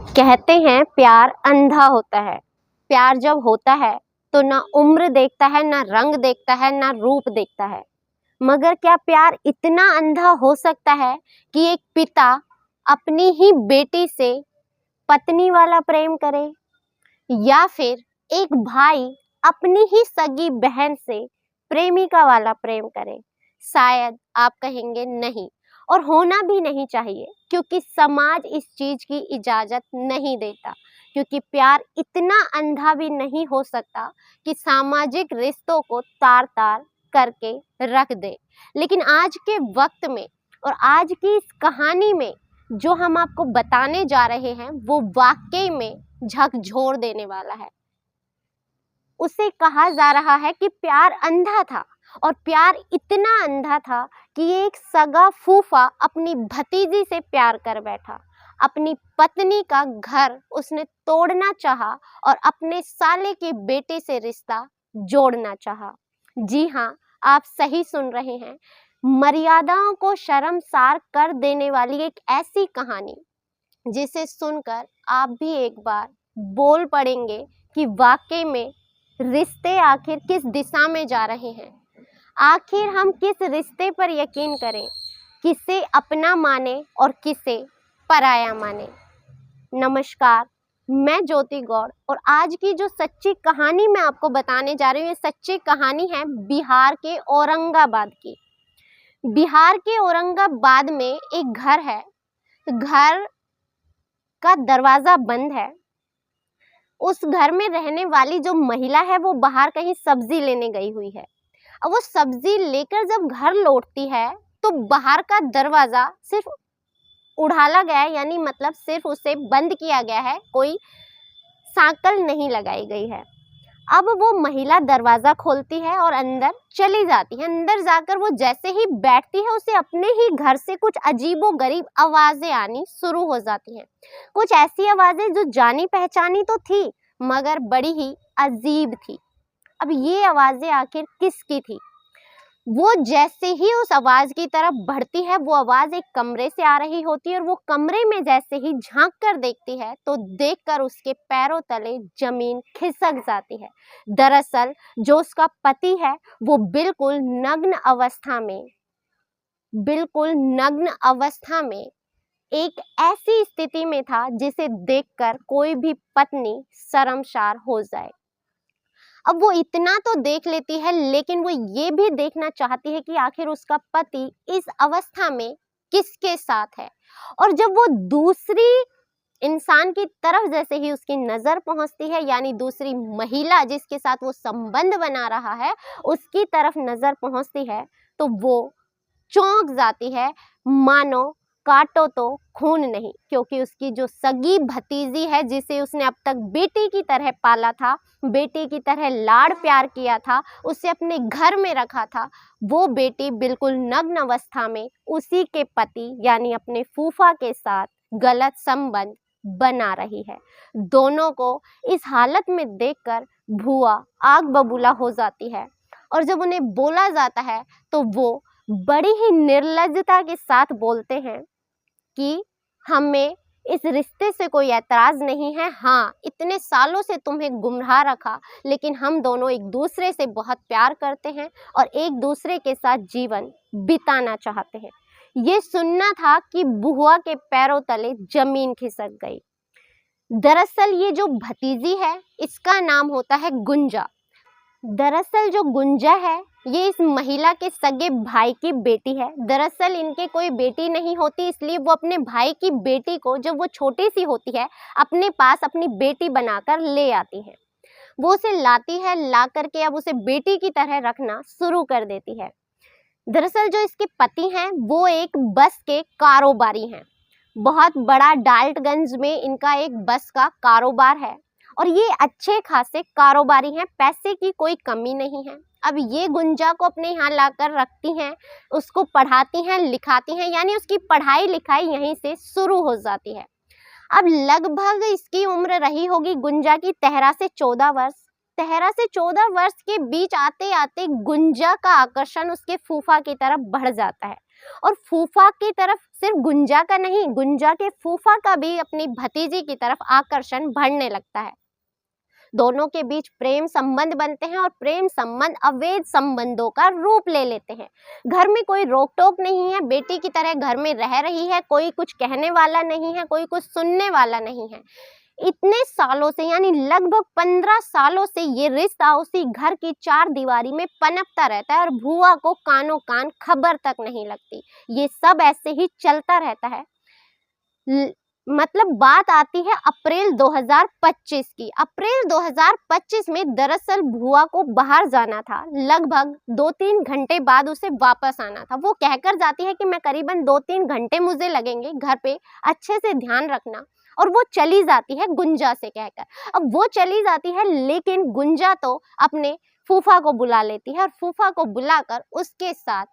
कहते हैं प्यार अंधा होता है। प्यार जब होता है तो ना उम्र देखता है, ना रंग देखता है, ना रूप देखता है। मगर क्या प्यार इतना अंधा हो सकता है कि एक पिता अपनी ही बेटी से पत्नी वाला प्रेम करे, या फिर एक भाई अपनी ही सगी बहन से प्रेमिका वाला प्रेम करे? शायद आप कहेंगे नहीं, और होना भी नहीं चाहिए, क्योंकि समाज इस चीज की इजाजत नहीं देता। क्योंकि प्यार इतना अंधा भी नहीं हो सकता कि सामाजिक रिश्तों को तार तार करके रख दे। लेकिन आज के वक्त में और आज की इस कहानी में जो हम आपको बताने जा रहे हैं वो वाकई में झकझोर देने वाला है। उसे कहा जा रहा है कि प्यार अंधा था, और प्यार इतना अंधा था कि एक सगा फूफा अपनी भतीजी से प्यार कर बैठा। अपनी पत्नी का घर उसने तोड़ना चाहा और अपने साले के बेटे से रिश्ता जोड़ना चाहा। जी हाँ, आप सही सुन रहे हैं। मर्यादाओं को शर्मसार कर देने वाली एक ऐसी कहानी जिसे सुनकर आप भी एक बार बोल पड़ेंगे कि वाकई में रिश्ते आखिर किस दिशा में जा रहे हैं। आखिर हम किस रिश्ते पर यकीन करें, किसे अपना माने और किसे पराया माने। नमस्कार, मैं ज्योति गौड़, और आज की जो सच्ची कहानी मैं आपको बताने जा रही हूँ, ये सच्ची कहानी है बिहार के औरंगाबाद की। बिहार के औरंगाबाद में एक घर है। घर का दरवाजा बंद है। उस घर में रहने वाली जो महिला है वो बाहर कहीं सब्जी लेने गई हुई है। अब वो सब्जी लेकर जब घर लौटती है तो बाहर का दरवाजा सिर्फ उड़ाला गया है, यानी मतलब सिर्फ उसे बंद किया गया है, कोई सांकल नहीं लगाई गई है। अब वो महिला दरवाजा खोलती है और अंदर चली जाती है। अंदर जाकर वो जैसे ही बैठती है उसे अपने ही घर से कुछ अजीबोगरीब आवाजें आनी शुरू हो जाती हैं। कुछ ऐसी आवाजें जो जानी पहचानी तो थी, मगर बड़ी ही अजीब थी। अब ये आवाजें आखिर किसकी थी? वो जैसे ही उस आवाज की तरफ बढ़ती है, वो आवाज एक कमरे से आ रही होती है, और वो कमरे में जैसे ही झांक कर देखती है तो देखकर उसके पैरों तले जमीन खिसक जाती है। दरअसल जो उसका पति है वो बिल्कुल नग्न अवस्था में एक ऐसी स्थिति में था जिसे देखकर कोई भी पत्नी शर्मसार हो जाए। अब वो इतना तो देख लेती है, लेकिन वो ये भी देखना चाहती है कि आखिर उसका पति इस अवस्था में किसके साथ है। और जब वो दूसरी इंसान की तरफ जैसे ही उसकी नजर पहुंचती है, यानी दूसरी महिला जिसके साथ वो संबंध बना रहा है उसकी तरफ नजर पहुंचती है, तो वो चौंक जाती है। मानो काटो तो खून नहीं, क्योंकि उसकी जो सगी भतीजी है जिसे उसने अब तक बेटी की तरह पाला था, बेटी की तरह लाड़ प्यार किया था, उसे अपने घर में रखा था, वो बेटी बिल्कुल नग्न अवस्था में उसी के पति यानी अपने फूफा के साथ गलत संबंध बना रही है। दोनों को इस हालत में देखकर भुआ आग बबूला हो जाती है, और जब उन्हें बोला जाता है तो वो बड़ी ही निर्लज्जता के साथ बोलते हैं कि हमें इस रिश्ते से कोई ऐतराज नहीं है। हाँ, इतने सालों से तुम्हें गुमराह रखा, लेकिन हम दोनों एक दूसरे से बहुत प्यार करते हैं और एक दूसरे के साथ जीवन बिताना चाहते हैं। ये सुनना था कि बुआ के पैरों तले जमीन खिसक गई। दरअसल ये जो भतीजी है इसका नाम होता है गुंजा। दरअसल जो गुंजा है ये इस महिला के सगे भाई की बेटी है। दरअसल इनके कोई बेटी नहीं होती, इसलिए वो अपने भाई की बेटी को जब वो छोटी सी होती है अपने पास अपनी बेटी बनाकर ले आती है। वो उसे लाती है, ला करके अब उसे बेटी की तरह रखना शुरू कर देती है। दरअसल जो इसके पति हैं वो एक बस के कारोबारी हैं। बहुत बड़ा डाल्टगंज में इनका एक बस का कारोबार है, और ये अच्छे खासे कारोबारी हैं, पैसे की कोई कमी नहीं है। अब ये गुंजा को अपने यहाँ लाकर रखती हैं, उसको पढ़ाती हैं, लिखाती हैं, यानी उसकी पढ़ाई लिखाई यहीं से शुरू हो जाती है। अब लगभग इसकी उम्र रही होगी गुंजा की 13 से 14 वर्ष। 13 से 14 वर्ष के बीच आते आते गुंजा का आकर्षण उसके फूफा की तरफ बढ़ जाता है। और फूफा की तरफ सिर्फ गुंजा का नहीं, गुंजा के फूफा का भी अपनी भतीजी की तरफ आकर्षण बढ़ने लगता है। दोनों के बीच प्रेम संबंध बनते हैं और प्रेम संबंध अवैध संबंधों का रूप ले लेते हैं। घर में कोई रोक टोक नहीं है, बेटी की तरह घर में रह रही है, कोई कुछ कहने वाला नहीं है, कोई कुछ सुनने वाला नहीं है। इतने सालों से यानी लगभग 15 सालों से ये रिश्ता उसी घर की चार दीवारी में पनपता रहता है और भुआ को कानों कान खबर तक नहीं लगती। ये सब ऐसे ही चलता रहता है। मतलब बात आती है अप्रैल 2025 की। अप्रैल 2025 में दरअसल भुआ को बाहर जाना था। लगभग 2-3 घंटे बाद उसे वापस आना था। वो कहकर जाती है कि मैं करीबन 2-3 घंटे मुझे लगेंगे, घर पे अच्छे से ध्यान रखना। और वो चली जाती है गुंजा से कहकर। अब वो चली जाती है, लेकिन गुंजा तो अपने फूफा को बुला लेती है और फूफा को बुलाकर उसके साथ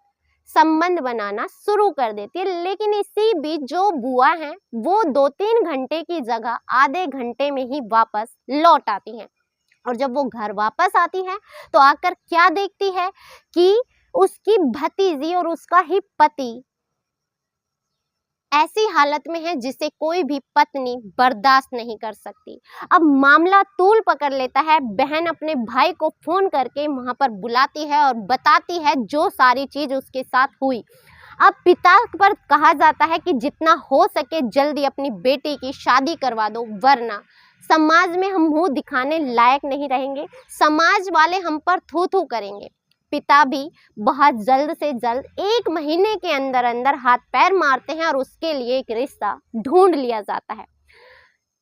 संबंध बनाना शुरू कर देती है। लेकिन इसी बीच जो बुआ हैं वो 2-3 घंटे की जगह आधे घंटे में ही वापस लौट आती हैं। और जब वो घर वापस आती है तो आकर क्या देखती है कि उसकी भतीजी और उसका ही पति ऐसी हालत में है जिसे कोई भी पत्नी बर्दाश्त नहीं कर सकती। अब मामला तूल पकड़ लेता है। बहन अपने भाई को फोन करके वहां पर बुलाती है और बताती है जो सारी चीज उसके साथ हुई। अब पिता पर कहा जाता है कि जितना हो सके जल्दी अपनी बेटी की शादी करवा दो, वरना समाज में हम मुंह दिखाने लायक नहीं रहेंगे, समाज वाले हम पर थू थू करेंगे। पिता भी बहुत जल्द से जल्द 1 महीने के अंदर अंदर हाथ पैर मारते हैं और उसके लिए एक रिश्ता ढूंढ लिया जाता है।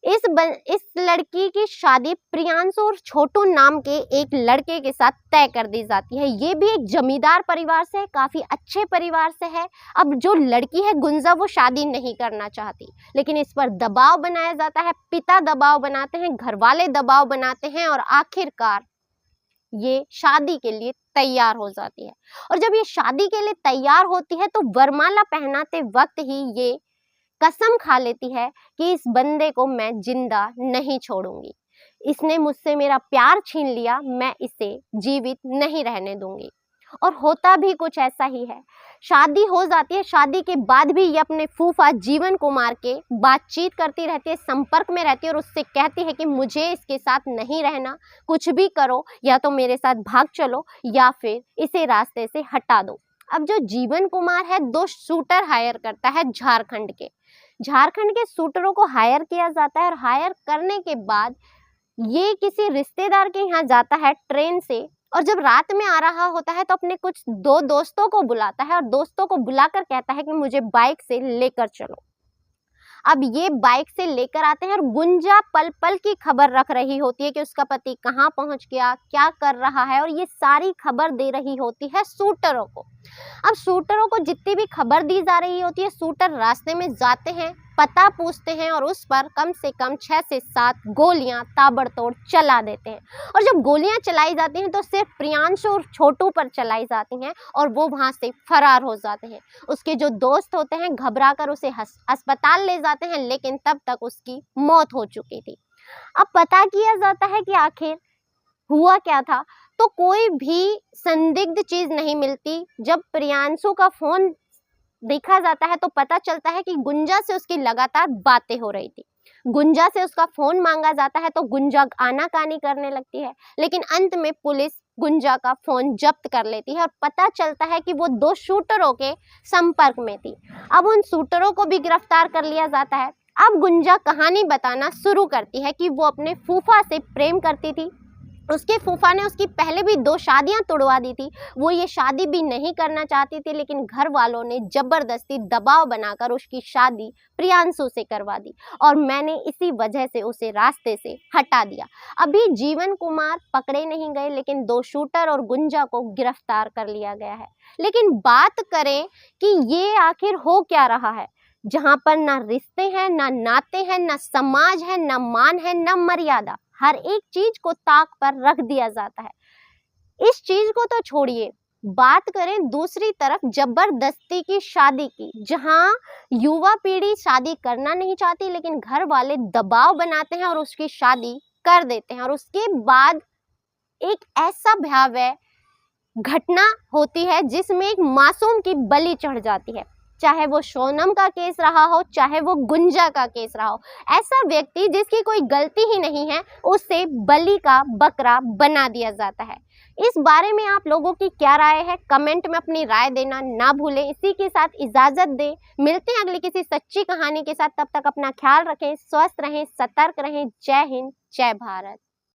इस लड़की की शादी प्रियांशु और छोटू नाम के एक लड़के के साथ तय कर दी जाती है। ये भी एक जमींदार परिवार से है, काफी अच्छे परिवार से है। अब जो लड़की है गुंजा, वो शादी नहीं करना चाहती, लेकिन इस पर दबाव बनाया जाता है। पिता दबाव बनाते हैं, घर वाले दबाव बनाते हैं और आखिरकार ये शादी के लिए तैयार हो जाती है। और जब ये शादी के लिए तैयार होती है तो वरमाला पहनाते वक्त ही ये कसम खा लेती है कि इस बंदे को मैं जिंदा नहीं छोड़ूंगी। इसने मुझसे मेरा प्यार छीन लिया, मैं इसे जीवित नहीं रहने दूंगी। और होता भी कुछ ऐसा ही है। शादी हो जाती है। शादी के बाद भी ये अपने फूफा जीवन कुमार के बातचीत करती रहती है, संपर्क में रहती है और उससे कहती है कि मुझे इसके साथ नहीं रहना, कुछ भी करो, या तो मेरे साथ भाग चलो या फिर इसे रास्ते से हटा दो। अब जो जीवन कुमार है 2 शूटर हायर करता है झारखंड के शूटरों को हायर किया जाता है और हायर करने के बाद ये किसी रिश्तेदार के यहाँ जाता है ट्रेन से। और जब रात में आ रहा होता है तो अपने कुछ 2 दोस्तों को बुलाता है और दोस्तों को बुलाकर कहता है कि मुझे बाइक से लेकर चलो। अब ये बाइक से लेकर आते हैं और गुंजा पल पल की खबर रख रही होती है कि उसका पति कहाँ पहुंच गया, क्या कर रहा है, और ये सारी खबर दे रही होती है शूटरों को। अब शूटरों को जितनी भी खबर दी जा रही होती है, शूटर रास्ते में जाते हैं, पता पूछते हैं और उस पर कम से कम 6 से 7 गोलियां ताबड़तोड़ चला देते हैं। और जब गोलियां चलाई जाती हैं तो सिर्फ प्रियांशु और छोटू पर चलाई जाती हैं और वो वहां से फरार हो जाते हैं। उसके जो दोस्त होते हैं घबराकर उसे अस्पताल ले जाते हैं, लेकिन तब तक उसकी मौत हो चुकी थी। अब पता किया जाता है कि आखिर हुआ क्या था, तो कोई भी संदिग्ध चीज नहीं मिलती। जब प्रियांशु का फोन देखा जाता है तो पता चलता है कि गुंजा से उसकी लगातार बातें हो रही थी। गुंजा से उसका फोन मांगा जाता है तो गुंजा आनाकानी करने लगती है, लेकिन अंत में पुलिस गुंजा का फोन जब्त कर लेती है और पता चलता है कि वो 2 शूटरों के संपर्क में थी। अब उन शूटरों को भी गिरफ्तार कर लिया जाता है। अब गुंजा कहानी बताना शुरू करती है कि वो अपने फूफा से प्रेम करती थी। उसके फूफा ने उसकी पहले भी 2 शादियां तोड़वा दी थी। वो ये शादी भी नहीं करना चाहती थी, लेकिन घर वालों ने जबरदस्ती दबाव बनाकर उसकी शादी प्रियांशु से करवा दी और मैंने इसी वजह से उसे रास्ते से हटा दिया। अभी जीवन कुमार पकड़े नहीं गए, लेकिन 2 शूटर और गुंजा को गिरफ्तार कर लिया गया है। लेकिन बात करें कि ये आखिर हो क्या रहा है, जहां पर ना रिश्ते हैं, ना नाते हैं, ना समाज है, ना मान है, ना मर्यादा, हर एक चीज को ताक पर रख दिया जाता है। इस चीज को तो छोड़िए, बात करें दूसरी तरफ जबरदस्ती की शादी की, जहां युवा पीढ़ी शादी करना नहीं चाहती, लेकिन घर वाले दबाव बनाते हैं और उसकी शादी कर देते हैं। और उसके बाद एक ऐसा भयावह घटना होती है जिसमें एक मासूम की बलि चढ़ जाती है, चाहे वो सोनम का केस रहा हो, चाहे वो गुंजा का केस रहा हो। ऐसा व्यक्ति जिसकी कोई गलती ही नहीं है, उसे बलि का बकरा बना दिया जाता है। इस बारे में आप लोगों की क्या राय है? कमेंट में अपनी राय देना ना भूलें। इसी के साथ इजाजत दें, मिलते हैं अगली किसी सच्ची कहानी के साथ। तब तक अपना ख्याल रखें, स्वस्थ रहें, सतर्क रहें। जय हिंद, जय भारत।